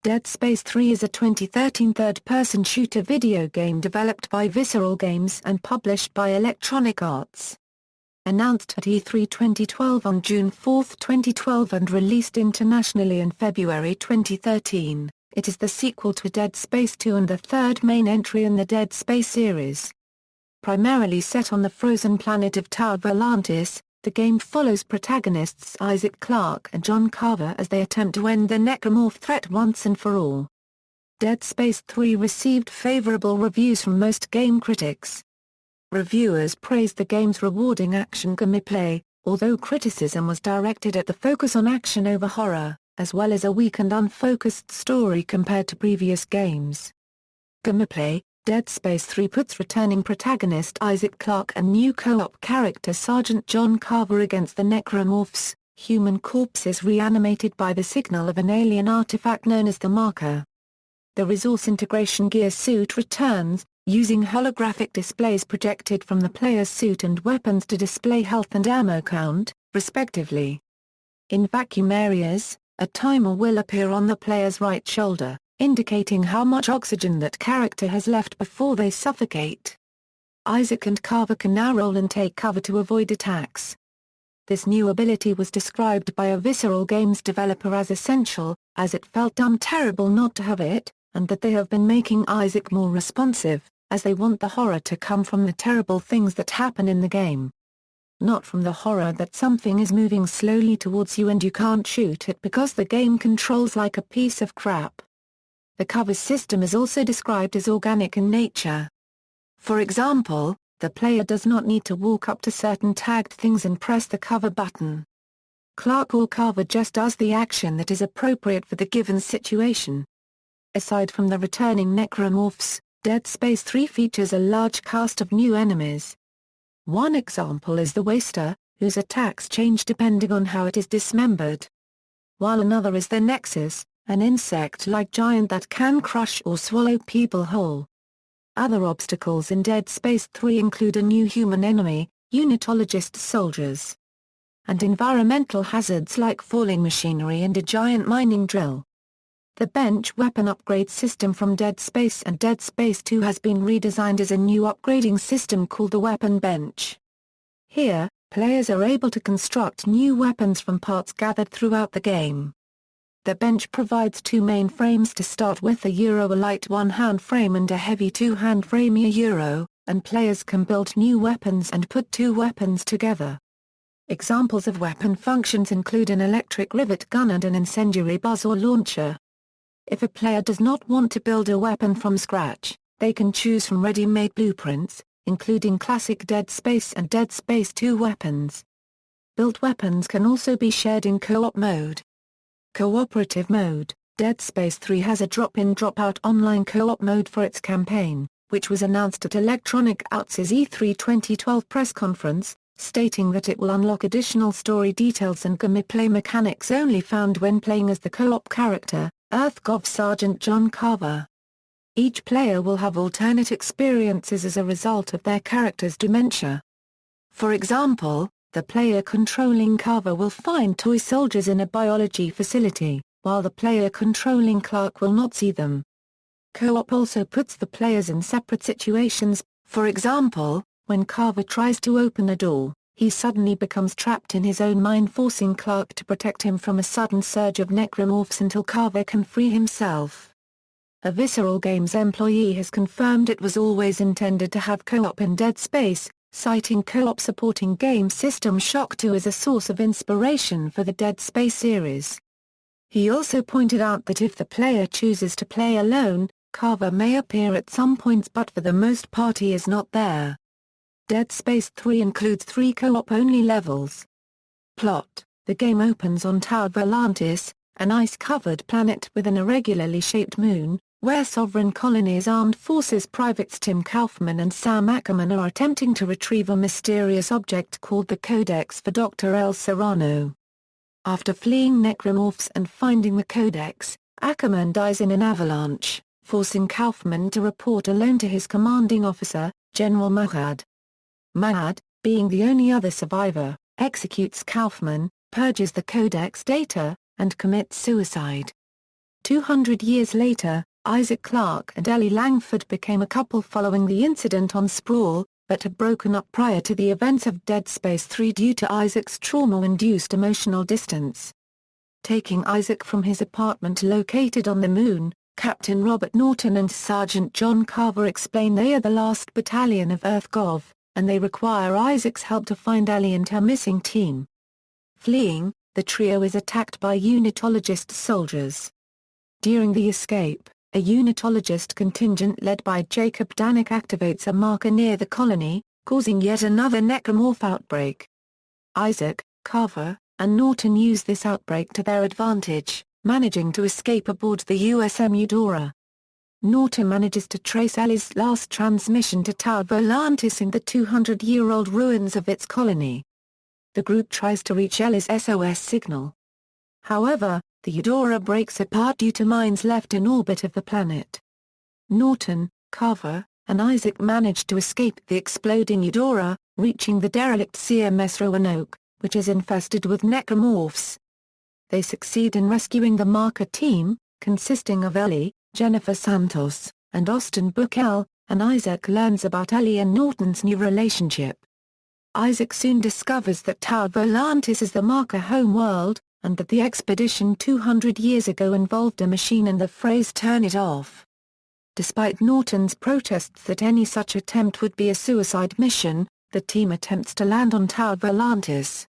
Dead Space 3 is a 2013 third-person shooter video game developed by Visceral Games and published by Electronic Arts. Announced at E3 2012 on June 4, 2012 and released internationally in February 2013, it is the sequel to Dead Space 2 and the third main entry in the Dead Space series. Primarily set on the frozen planet of Tau Volantis, the game follows protagonists Clarke and John Carver as they attempt to end the Necromorph threat once and for all. Dead Space 3 received favorable reviews from most game critics. Reviewers praised the game's rewarding action gameplay, although criticism was directed at the focus on action over horror, as well as a weak and unfocused story compared to previous games. Gameplay: Dead Space 3 puts returning protagonist Clarke and new co-op character Sergeant John Carver against the Necromorphs, human corpses reanimated by the signal of an alien artifact known as the Marker. The resource integration gear suit returns, using holographic displays projected from the player's suit and weapons to display health and ammo count, respectively. In vacuum areas, a timer will appear on the player's right shoulder, indicating how much oxygen that character has left before they suffocate. Isaac and Carver can now roll and take cover to avoid attacks. This new ability was described by a Visceral Games developer as essential, as it felt terrible not to have it, and that they have been making Isaac more responsive, as they want the horror to come from the terrible things that happen in the game. Not from the horror that something is moving slowly towards you and you can't shoot it because the game controls like a piece of crap. The cover system is also described as organic in nature. For example, the player does not need to walk up to certain tagged things and press the cover button. Clarke or Carver just does the action that is appropriate for the given situation. Aside from the returning Necromorphs, Dead Space 3 features a large cast of new enemies. One example is the Waster, whose attacks change depending on how it is dismembered. While another is the Nexus, an insect-like giant that can crush or swallow people whole. Other obstacles in Dead Space 3 include a new human enemy, unitologist soldiers, and environmental hazards like falling machinery and a giant mining drill. The bench weapon upgrade system from Dead Space and Dead Space 2 has been redesigned as a new upgrading system called the Weapon Bench. Here, players are able to construct new weapons from parts gathered throughout the game. The bench provides two main frames to start with, a light one-hand frame and a heavy two-hand frame, and players can build new weapons and put two weapons together. Examples of weapon functions include an electric rivet gun and an incendiary buzz or launcher. If a player does not want to build a weapon from scratch, they can choose from ready-made blueprints, including classic Dead Space and Dead Space 2 weapons. Built weapons can also be shared in co-op mode. Cooperative mode: Dead Space 3 has a drop-in drop-out online co-op mode for its campaign, which was announced at Electronic Arts' E3 2012 press conference, stating that it will unlock additional story details and gameplay mechanics only found when playing as the co-op character, EarthGov Sergeant John Carver. Each player will have alternate experiences as a result of their character's dementia. For example, the player controlling Carver will find toy soldiers in a biology facility, while the player controlling Clarke will not see them. Co-op also puts the players in separate situations. For example, when Carver tries to open a door, he suddenly becomes trapped in his own mind, forcing Clarke to protect him from a sudden surge of Necromorphs until Carver can free himself. A Visceral Games employee has confirmed it was always intended to have co-op in Dead Space, citing co-op supporting game system Shock 2 as a source of inspiration for the Dead Space series. He also pointed out that if the player chooses to play alone, Carver may appear at some points, but for the most part he is not there. Dead Space 3 includes 3 co-op-only levels. Plot: the game opens on Tau Volantis, an ice-covered planet with an irregularly shaped moon, where Sovereign Colony's Armed Forces privates Tim Kaufman and Sam Ackerman are attempting to retrieve a mysterious object called the Codex for Dr. El Serrano. After fleeing Necromorphs and finding the Codex, Ackerman dies in an avalanche, forcing Kaufman to report alone to his commanding officer, General Mahad. Mahad, being the only other survivor, executes Kaufman, purges the Codex data, and commits suicide. 200 years later, Isaac Clarke and Ellie Langford became a couple following the incident on Sprawl, but had broken up prior to the events of Dead Space 3 due to Isaac's trauma-induced emotional distance. Taking Isaac from his apartment located on the Moon, Captain Robert Norton and Sergeant John Carver explain they are the last battalion of EarthGov, and they require Isaac's help to find Ellie and her missing team. Fleeing, the trio is attacked by Unitologist soldiers. During the escape, a Unitologist contingent led by Jacob Danik activates a marker near the colony, causing yet another Necromorph outbreak. Isaac, Carver, and Norton use this outbreak to their advantage, managing to escape aboard the USM Eudora. Norton manages to trace Ellie's last transmission to Tau Volantis in the 200-year-old ruins of its colony. The group tries to reach Ellie's SOS signal. However, the Eudora breaks apart due to mines left in orbit of the planet. Norton, Carver, and Isaac manage to escape the exploding Eudora, reaching the derelict CMS Roanoke, which is infested with necromorphs. They succeed in rescuing the marker team, consisting of Ellie, Jennifer Santos, and Austin Buchel, and Isaac learns about Ellie and Norton's new relationship. Isaac soon discovers that Tau Volantis is the marker homeworld, and that the expedition 200 years ago involved a machine and the phrase "turn it off." Despite Norton's protests that any such attempt would be a suicide mission, the team attempts to land on Tau Volantis.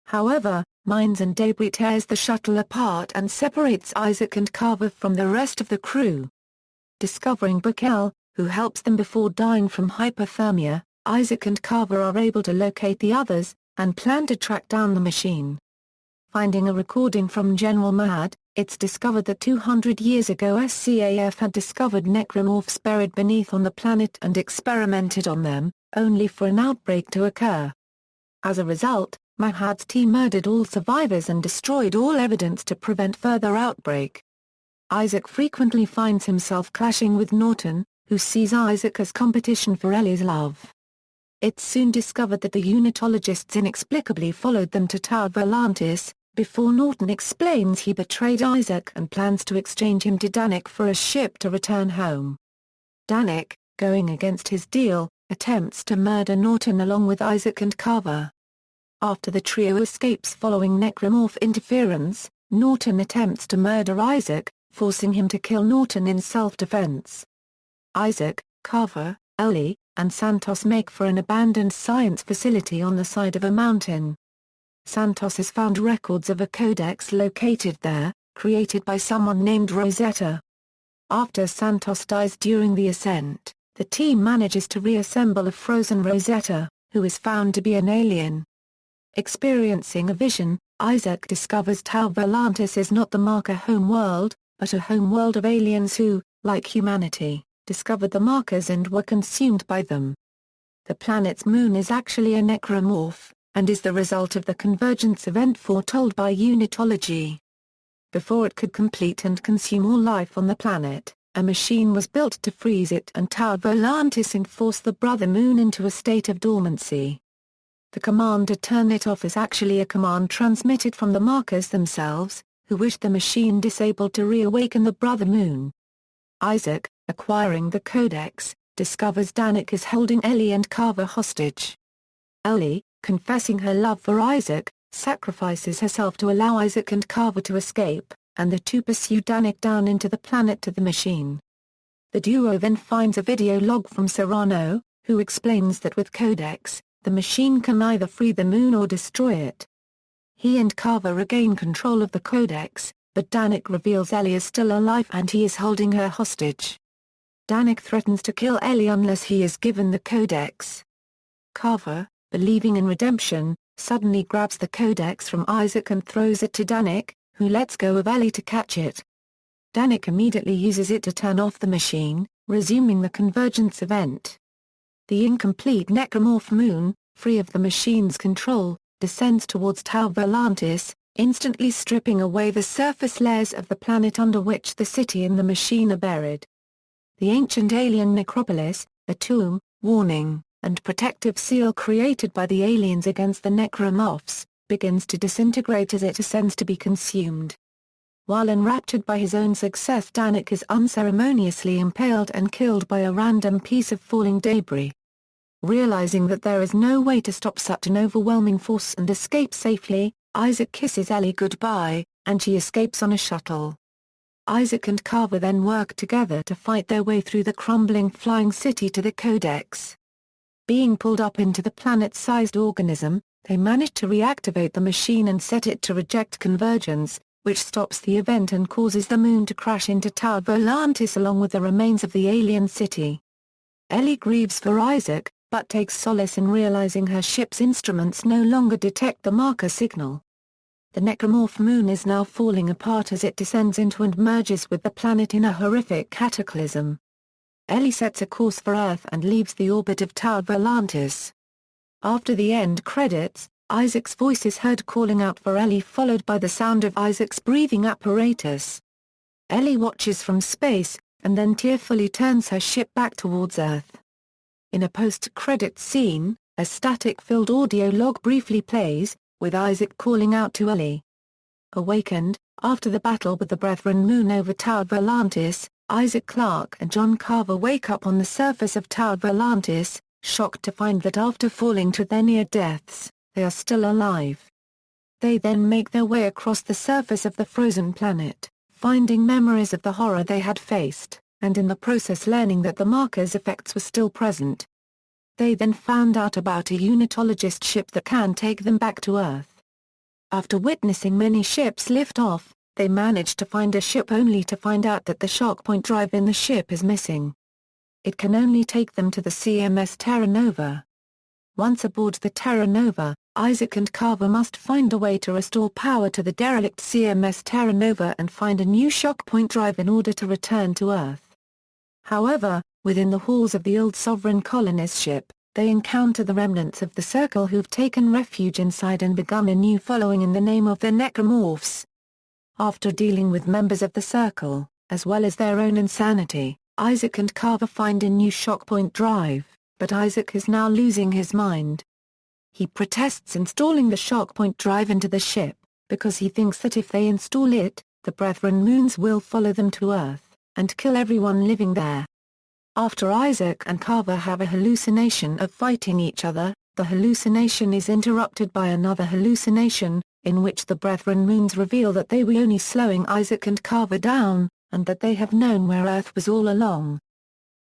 However, mines and debris tears the shuttle apart and separates Isaac and Carver from the rest of the crew. Discovering Buchel, who helps them before dying from hypothermia, Isaac and Carver are able to locate the others, and plan to track down the machine. Finding a recording from General Mahad, it's discovered that 200 years ago SCAF had discovered necromorphs buried beneath on the planet and experimented on them, only for an outbreak to occur. As a result, Mahad's team murdered all survivors and destroyed all evidence to prevent further outbreak. Isaac frequently finds himself clashing with Norton, who sees Isaac as competition for Ellie's love. It's soon discovered that the Unitologists inexplicably followed them to Tau Volantis, before Norton explains he betrayed Isaac and plans to exchange him to Danik for a ship to return home. Danik, going against his deal, attempts to murder Norton along with Isaac and Carver. After the trio escapes following necromorph interference, Norton attempts to murder Isaac, forcing him to kill Norton in self-defense. Isaac, Carver, Ellie, and Santos make for an abandoned science facility on the side of a mountain. Santos has found records of a codex located there, created by someone named Rosetta. After Santos dies during the ascent, the team manages to reassemble a frozen Rosetta, who is found to be an alien. Experiencing a vision, Isaac discovers Tau Volantis is not the marker homeworld, but a homeworld of aliens who, like humanity, discovered the markers and were consumed by them. The planet's moon is actually a necromorph, and is the result of the convergence event foretold by Unitology. Before it could complete and consume all life on the planet, a machine was built to freeze it and Tau Volantis and force the brother moon into a state of dormancy. The command to turn it off is actually a command transmitted from the markers themselves, who wish the machine disabled to reawaken the brother moon. Isaac, acquiring the codex, discovers Danik is holding Ellie and Carver hostage. Ellie, confessing her love for Isaac, sacrifices herself to allow Isaac and Carver to escape, and the two pursue Danik down into the planet to the machine. The duo then finds a video log from Serrano, who explains that with codex, the machine can either free the moon or destroy it. He and Carver regain control of the codex, but Danik reveals Ellie is still alive and he is holding her hostage. Danik threatens to kill Ellie unless he is given the codex. Carver, believing in redemption, suddenly grabs the codex from Isaac and throws it to Danik, who lets go of Ellie to catch it. Danik immediately uses it to turn off the machine, resuming the convergence event. The incomplete necromorph moon, free of the machine's control, descends towards Tau Volantis, instantly stripping away the surface layers of the planet under which the city and the machine are buried. The ancient alien necropolis, a tomb, warning, and protective seal created by the aliens against the necromorphs, begins to disintegrate as it ascends to be consumed. While enraptured by his own success, Danik is unceremoniously impaled and killed by a random piece of falling debris. Realizing that there is no way to stop such an overwhelming force and escape safely, Isaac kisses Ellie goodbye, and she escapes on a shuttle. Isaac and Carver then work together to fight their way through the crumbling flying city to the Codex. Being pulled up into the planet-sized organism, they manage to reactivate the machine and set it to reject convergence, which stops the event and causes the moon to crash into Tau Volantis along with the remains of the alien city. Ellie grieves for Isaac, but takes solace in realizing her ship's instruments no longer detect the marker signal. The Necromorph moon is now falling apart as it descends into and merges with the planet in a horrific cataclysm. Ellie sets a course for Earth and leaves the orbit of Tau Volantis. After the end credits, Isaac's voice is heard calling out for Ellie, followed by the sound of Isaac's breathing apparatus. Ellie watches from space, and then tearfully turns her ship back towards Earth. In a post-credits scene, a static-filled audio log briefly plays, with Isaac calling out to Ellie. Awakened, after the battle with the Brethren moon over Tau Volantis, Isaac, Clarke and John Carver wake up on the surface of Tau Volantis, shocked to find that after falling to their near deaths, they are still alive. They then make their way across the surface of the frozen planet, finding memories of the horror they had faced, and in the process learning that the marker's effects were still present. They then found out about a unitologist ship that can take them back to Earth. After witnessing many ships lift off, they manage to find a ship only to find out that the shock point drive in the ship is missing. It can only take them to the CMS Terra Nova. Once aboard the Terra Nova, Isaac and Carver must find a way to restore power to the derelict CMS Terra Nova and find a new shock point drive in order to return to Earth. However, within the halls of the old Sovereign colonist ship, they encounter the remnants of the Circle who've taken refuge inside and begun a new following in the name of the Necromorphs. After dealing with members of the Circle, as well as their own insanity, Isaac and Carver find a new shock point drive, but Isaac is now losing his mind. He protests installing the shock point drive into the ship, because he thinks that if they install it, the Brethren moons will follow them to Earth, and kill everyone living there. After Isaac and Carver have a hallucination of fighting each other, the hallucination is interrupted by another hallucination, in which the Brethren moons reveal that they were only slowing Isaac and Carver down, and that they have known where Earth was all along.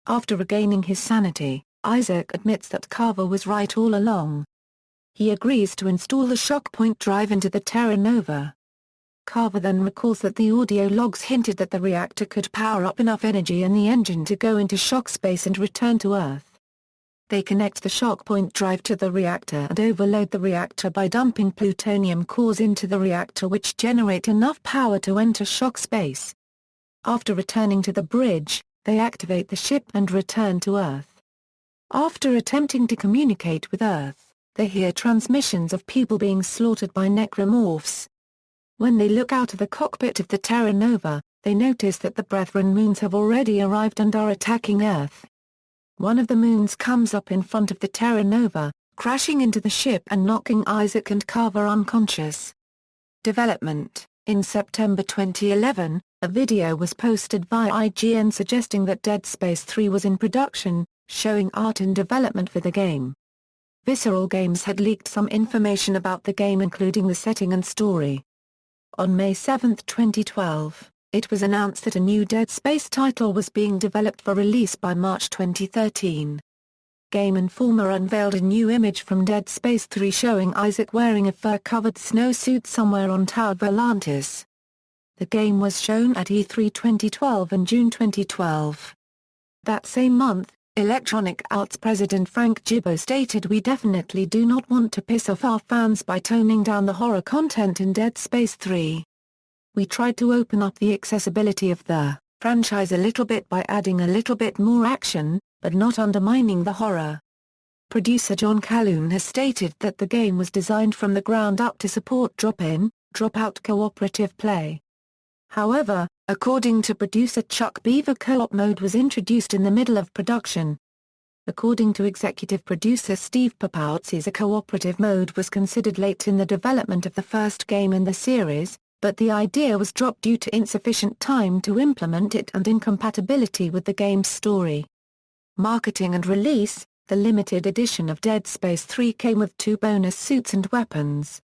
After regaining his sanity, Isaac admits that Carver was right all along. He agrees to install the shock point drive into the Terra Nova. Carver then recalls that the audio logs hinted that the reactor could power up enough energy in the engine to go into shock space and return to Earth. They connect the shock point drive to the reactor and overload the reactor by dumping plutonium cores into the reactor, which generate enough power to enter shock space. After returning to the bridge, they activate the ship and return to Earth. After attempting to communicate with Earth, they hear transmissions of people being slaughtered by necromorphs. When they look out of the cockpit of the Terra Nova, they notice that the Brethren moons have already arrived and are attacking Earth. One of the moons comes up in front of the Terra Nova, crashing into the ship and knocking Isaac and Carver unconscious. Development. In September 2011, a video was posted via IGN suggesting that Dead Space 3 was in production, showing art in development for the game. Visceral Games had leaked some information about the game, including the setting and story. On May 7, 2012, it was announced that a new Dead Space title was being developed for release by March 2013. Game Informer unveiled a new image from Dead Space 3 showing Isaac wearing a fur-covered snowsuit somewhere on Tau Volantis. The game was shown at E3 2012 and June 2012. That same month, Electronic Arts president Frank Gibbo stated, "We definitely do not want to piss off our fans by toning down the horror content in Dead Space 3. We tried to open up the accessibility of the franchise a little bit by adding a little bit more action, but not undermining the horror." Producer John Calhoun has stated that the game was designed from the ground up to support drop-in, drop-out cooperative play. However, according to producer Chuck Beaver, co-op mode was introduced in the middle of production. According to executive producer Steve Papoutzis, a cooperative mode was considered late in the development of the first game in the series, but the idea was dropped due to insufficient time to implement it and incompatibility with the game's story. Marketing and release: the limited edition of Dead Space 3 came with 2 bonus suits and weapons.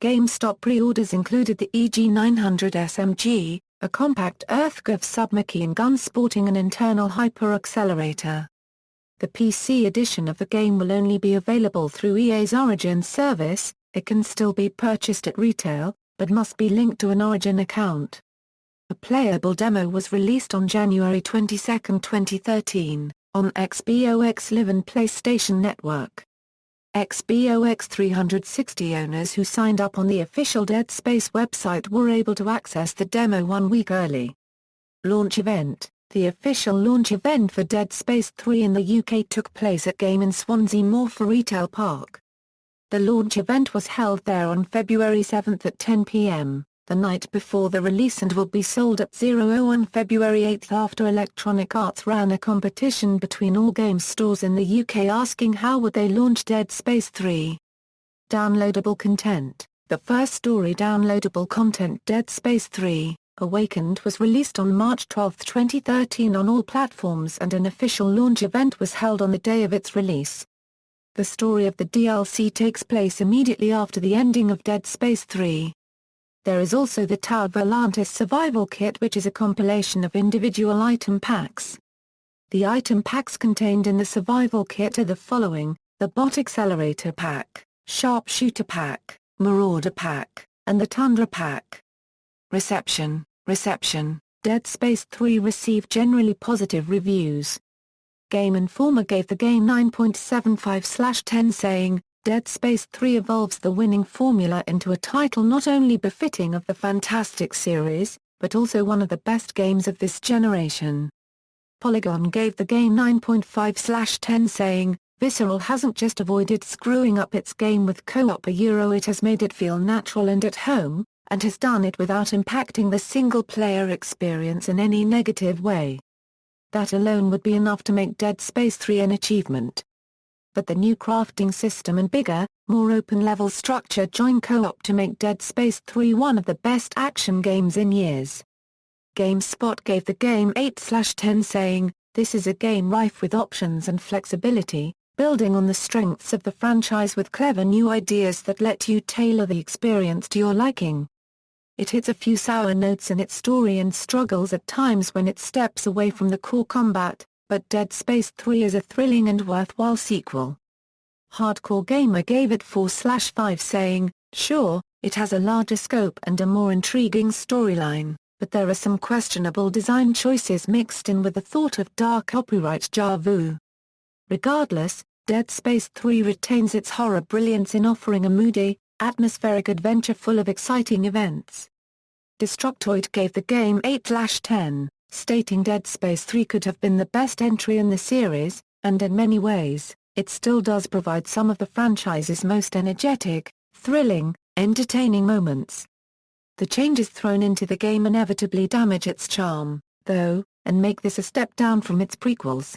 GameStop pre-orders included the EG-900 SMG, a compact Earthgov submachine gun sporting an internal hyper-accelerator. The PC edition of the game will only be available through EA's Origin service. It can still be purchased at retail, but must be linked to an Origin account. A playable demo was released on January 22, 2013, on Xbox Live and PlayStation Network. Xbox 360 owners who signed up on the official Dead Space website were able to access the demo 1 week early. Launch event: the official launch event for Dead Space 3 in the UK took place at Game in Swansea Moor for Retail Park. The launch event was held there on February 7 at 10 p.m., the night before the release, and will be sold at 00 on February 8 after Electronic Arts ran a competition between all game stores in the UK asking how would they launch Dead Space 3. Downloadable content: the first story downloadable content, Dead Space 3 Awakened, was released on March 12, 2013 on all platforms, and an official launch event was held on the day of its release. The story of the DLC takes place immediately after the ending of Dead Space 3. There is also the Tau Volantis Survival Kit, which is a compilation of individual item packs. The item packs contained in the Survival Kit are the following: the Bot Accelerator Pack, Sharpshooter Pack, Marauder Pack, and the Tundra Pack. Reception: Dead Space 3 received generally positive reviews. Game Informer gave the game 9.75/10, saying, Dead Space 3 evolves the winning formula into a title not only befitting of the fantastic series, but also one of the best games of this generation. Polygon gave the game 9.5/10, saying, Visceral hasn't just avoided screwing up its game with co-op, it has made it feel natural and at home, and has done it without impacting the single-player experience in any negative way. That alone would be enough to make Dead Space 3 an achievement. But the new crafting system and bigger, more open-level structure join co-op to make Dead Space 3 one of the best action games in years. GameSpot gave the game 8/10, saying, this is a game rife with options and flexibility, building on the strengths of the franchise with clever new ideas that let you tailor the experience to your liking. It hits a few sour notes in its story and struggles at times when it steps away from the core combat, but Dead Space 3 is a thrilling and worthwhile sequel. Hardcore Gamer gave it 4/5, saying, sure, it has a larger scope and a more intriguing storyline, but there are some questionable design choices mixed in with the thought of dark copyright déjà vu. Regardless, Dead Space 3 retains its horror brilliance in offering a moody, atmospheric adventure full of exciting events. Destructoid gave the game 8/10, stating Dead Space 3 could have been the best entry in the series, and in many ways, it still does provide some of the franchise's most energetic, thrilling, entertaining moments. The changes thrown into the game inevitably damage its charm, though, and make this a step down from its prequels.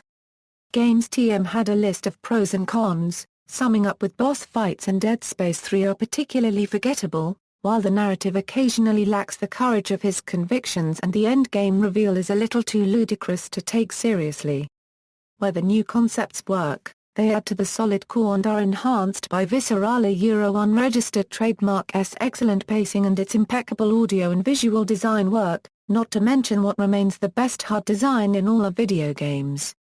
Games TM had a list of pros and cons, summing up with boss fights in Dead Space 3 are particularly forgettable, while the narrative occasionally lacks the courage of his convictions and the endgame reveal is a little too ludicrous to take seriously. Where the new concepts work, they add to the solid core and are enhanced by Visceral unregistered trademark's excellent pacing and its impeccable audio and visual design work, not to mention what remains the best HUD design in all of video games.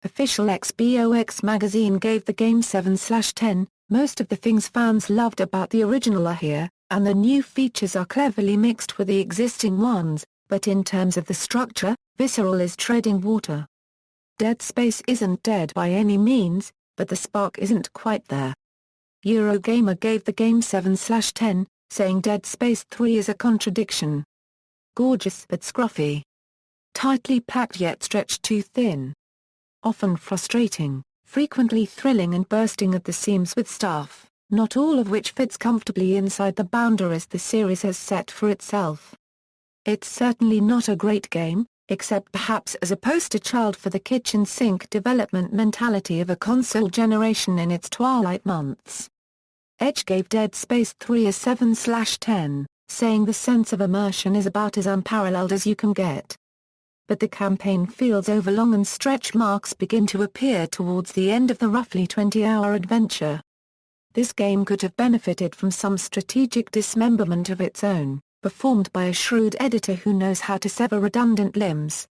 Official Xbox magazine gave the game 7/10, most of the things fans loved about the original are here, and the new features are cleverly mixed with the existing ones, but in terms of the structure, Visceral is treading water. Dead Space isn't dead by any means, but the spark isn't quite there. Eurogamer gave the game 7/10, saying Dead Space 3 is a contradiction. Gorgeous but scruffy. Tightly packed yet stretched too thin. Often frustrating, frequently thrilling and bursting at the seams with stuff, not all of which fits comfortably inside the boundaries the series has set for itself. It's certainly not a great game, except perhaps as a poster child for the kitchen sink development mentality of a console generation in its twilight months. Edge gave Dead Space 3 a 7/10, saying the sense of immersion is about as unparalleled as you can get. But the campaign feels overlong and stretch marks begin to appear towards the end of the roughly 20-hour adventure. This game could have benefited from some strategic dismemberment of its own, performed by a shrewd editor who knows how to sever redundant limbs.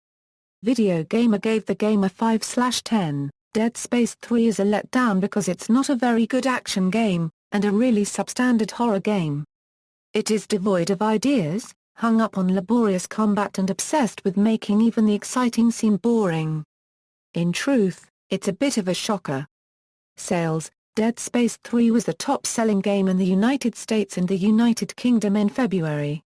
Video Gamer gave the game a 5/10. Dead Space 3 is a letdown because it's not a very good action game, and a really substandard horror game. It is devoid of ideas, hung up on laborious combat and obsessed with making even the exciting seem boring. In truth, it's a bit of a shocker. Sales: Dead Space 3 was the top-selling game in the United States and the United Kingdom in February.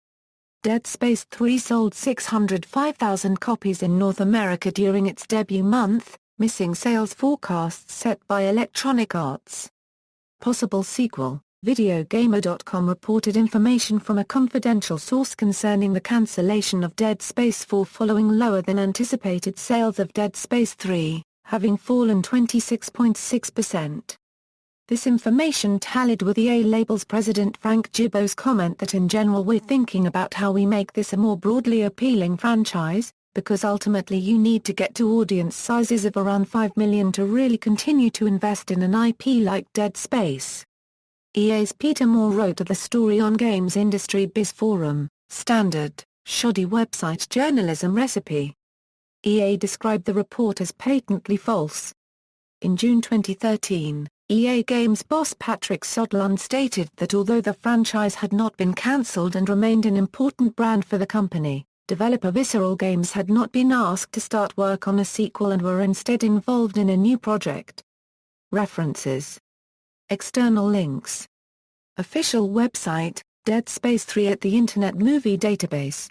Dead Space 3 sold 605,000 copies in North America during its debut month, missing sales forecasts set by Electronic Arts. Possible sequel: Videogamer.com reported information from a confidential source concerning the cancellation of Dead Space 4 following lower than anticipated sales of Dead Space 3, having fallen 26.6%. This information tallied with EA Label's president Frank Gibeau's comment that in general we're thinking about how we make this a more broadly appealing franchise, because ultimately you need to get to audience sizes of around 5 million to really continue to invest in an IP like Dead Space. EA's Peter Moore wrote of the story on Games Industry Biz Forum, "Standard, shoddy website journalism recipe." EA described the report as patently false. In June 2013, EA Games boss Patrick Söderlund stated that although the franchise had not been cancelled and remained an important brand for the company, developer Visceral Games had not been asked to start work on a sequel and were instead involved in a new project. References. External links. Official website, Dead Space 3 at the Internet Movie Database.